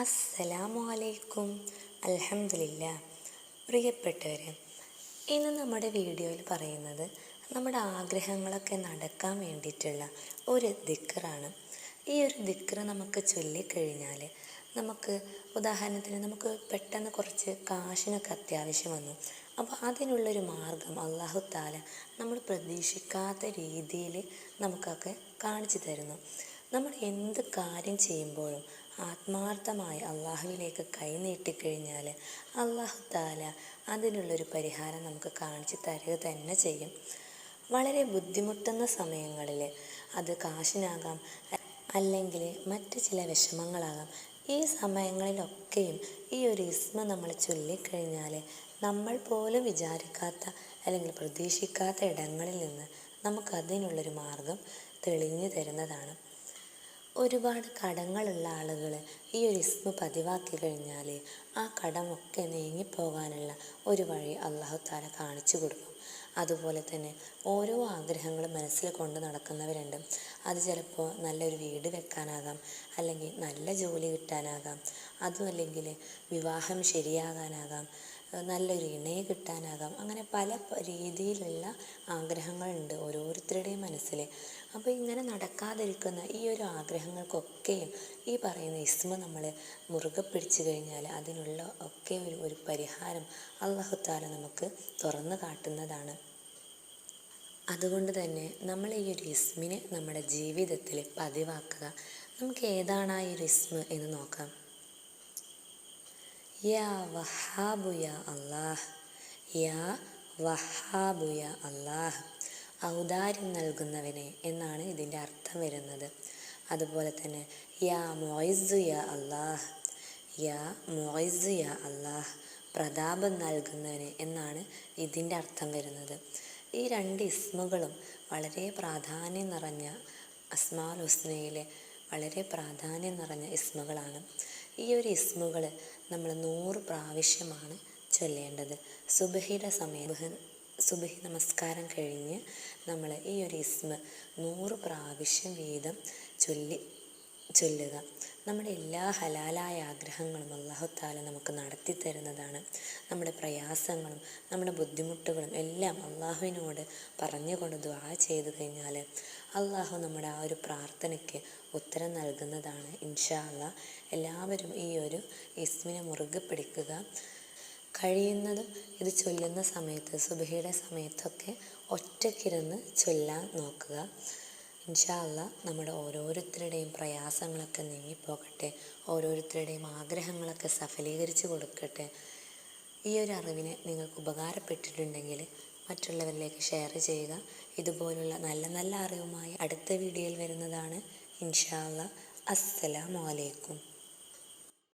അസ്സലാമു അലൈക്കും. അൽഹംദുലില്ലാ. പ്രിയപ്പെട്ടവരെ, ഇന്ന് നമ്മുടെ വീഡിയോയിൽ പറയുന്നത് നമ്മുടെ ആഗ്രഹങ്ങളൊക്കെ നടക്കാൻ വേണ്ടിയിട്ടുള്ള ഒരു ദിക്റാണ്. ഈ ഒരു ദിക്റ് നമുക്ക് ചൊല്ലിക്കഴിഞ്ഞാൽ നമുക്ക് ഉദാഹരണത്തിന് നമുക്ക് പെട്ടെന്ന് കുറച്ച് കാശിനൊക്കെ അത്യാവശ്യം വന്നു. അപ്പോൾ അതിനുള്ളൊരു മാർഗം അല്ലാഹു തആല നമ്മൾ പ്രതീക്ഷിക്കാത്ത രീതിയിൽ നമുക്കൊക്കെ കാണിച്ചു തരുന്നു. നമ്മൾ എന്ത് കാര്യം ചെയ്യുമ്പോഴും ആത്മാർത്ഥമായി അള്ളാഹുവിലേക്ക് കൈ നീട്ടിക്കഴിഞ്ഞാൽ അല്ലാഹു തആല അതിനുള്ളൊരു പരിഹാരം നമുക്ക് കാണിച്ചു തരിക തന്നെ ചെയ്യും. വളരെ ബുദ്ധിമുട്ടുന്ന സമയങ്ങളിൽ അത് കാശിനാകാം, അല്ലെങ്കിൽ മറ്റ് ചില വിഷമങ്ങളാകാം. ഈ സമയങ്ങളിലൊക്കെയും ഈ ഒരു ഇസ്മ നമ്മൾ ചൊല്ലിക്കഴിഞ്ഞാൽ നമ്മൾ പോലും വിചാരിക്കാത്ത അല്ലെങ്കിൽ പ്രതീക്ഷിക്കാത്ത ഇടങ്ങളിൽ നിന്ന് നമുക്കതിനുള്ളൊരു മാർഗം തെളിഞ്ഞു തരുന്നതാണ്. ഒരുപാട് കടങ്ങളുള്ള ആളുകൾ ഈ ഒരു ഇസ്മ പതിവാക്കി കഴിഞ്ഞാൽ ആ കടമൊക്കെ നീങ്ങിപ്പോകാനുള്ള ഒരു വഴി അല്ലാഹു തആല കാണിച്ചു കൊടുക്കും. അതുപോലെ തന്നെ ഓരോ ആഗ്രഹങ്ങളും മനസ്സിൽ കൊണ്ട് നടക്കുന്നവരുണ്ട്. അത് ചിലപ്പോൾ നല്ലൊരു വീട് വെക്കാനാകാം, അല്ലെങ്കിൽ നല്ല ജോലി കിട്ടാനാകാം, അതും അല്ലെങ്കിൽ വിവാഹം ശരിയാകാനാകാം, നല്ലൊരു ഇണയെ കിട്ടാനാകാം. അങ്ങനെ പല രീതിയിലുള്ള ആഗ്രഹങ്ങളുണ്ട് ഓരോരുത്തരുടെയും മനസ്സിൽ. അപ്പോൾ ഇങ്ങനെ നടക്കാതിരിക്കുന്ന ഈ ഒരു ആഗ്രഹങ്ങൾക്കൊക്കെയും ഈ പറയുന്ന ഇസ്മ നമ്മൾ മുറുകെ പിടിച്ചു കഴിഞ്ഞാൽ അതിനുള്ള ഒക്കെ ഒരു പരിഹാരം അല്ലാഹു തആല നമുക്ക് തുറന്നു കാട്ടുന്നതാണ്. അതുകൊണ്ട് തന്നെ നമ്മൾ ഈ ഒരു ഇസ്മിനെ നമ്മുടെ ജീവിതത്തിൽ പതിവാക്കുക. നമുക്ക് ഏതാണ് ആ ഒരു ഇസ്മ എന്ന് നോക്കാം. യാ വഹാബു യാ അല്ലാഹ്, യാ വഹാബു യാ അല്ലാഹ്, ഔദാര്യം നൽകുന്നവനെ എന്നാണ് ഇതിൻ്റെ അർത്ഥം വരുന്നത്. അതുപോലെ തന്നെ യാ മുഇസ്സു യാ അല്ലാഹ്, യാ മുഇസ്സു യാ അല്ലാഹ്, പ്രതാപം നൽകുന്നവനെ എന്നാണ് ഇതിൻ്റെ അർത്ഥം വരുന്നത്. ഈ രണ്ട് ഇസ്മുകളും വളരെ പ്രാധാന്യം നിറഞ്ഞ അസ്മാഉൽ ഹുസ്നയിലെ വളരെ പ്രാധാന്യം നിറഞ്ഞ ഇസ്മുകളാണ്. ഈ ഒരു ഇസ്മുകൾ നമ്മൾ 100 പ്രാവശ്യമാണ് ചൊല്ലേണ്ടത്. സുബ്ഹി നമസ്കാരം കഴിഞ്ഞ് നമ്മൾ ഈ ഒരു ഇസ്മ 100 പ്രാവശ്യം വീതം ചൊല്ലുക. നമ്മുടെ എല്ലാ ഹലാലായ ആഗ്രഹങ്ങളും അല്ലാഹു തആല നമുക്ക് നടത്തി തരുന്നതാണ്. നമ്മുടെ പ്രയാസങ്ങളും നമ്മുടെ ബുദ്ധിമുട്ടുകളും എല്ലാം അള്ളാഹുവിനോട് പറഞ്ഞുകൊണ്ട് ദുആ ചെയ്തു കഴിഞ്ഞാൽ അള്ളാഹു നമ്മുടെ ആ ഒരു പ്രാർത്ഥനയ്ക്ക് ഉത്തരം നൽകുന്നതാണ്. ഇൻഷാ അല്ലാഹ് എല്ലാവരും ഈ ഒരു ഇസ്മിനെ മുറുകെ പിടിക്കുക. കഴിയുന്നതും ഇത് ചൊല്ലുന്ന സമയത്ത് സുബ്ഹിയുടെ സമയത്തൊക്കെ ഒറ്റയ്ക്കിരുന്ന് ചൊല്ലാൻ നോക്കുക. ഇൻഷാ അല്ലാഹ് നമ്മുടെ ഓരോരുത്തരുടെയും പ്രയാസങ്ങളൊക്കെ നീങ്ങിപ്പോകട്ടെ, ഓരോരുത്തരുടെയും ആഗ്രഹങ്ങളൊക്കെ സഫലീകരിച്ച് കൊടുക്കട്ടെ. ഈ ഒരു അറിവിനെ നിങ്ങൾക്ക് ഉപകാരപ്പെട്ടിട്ടുണ്ടെങ്കിൽ മറ്റുള്ളവരിലേക്ക് ഷെയർ ചെയ്യുക. ഇതുപോലുള്ള നല്ല നല്ല അറിവുമായി അടുത്ത വീഡിയോയിൽ വരുന്നതാണ്. ഇൻഷാ അല്ലാഹ്. അസ്സലാമു അലൈക്കും.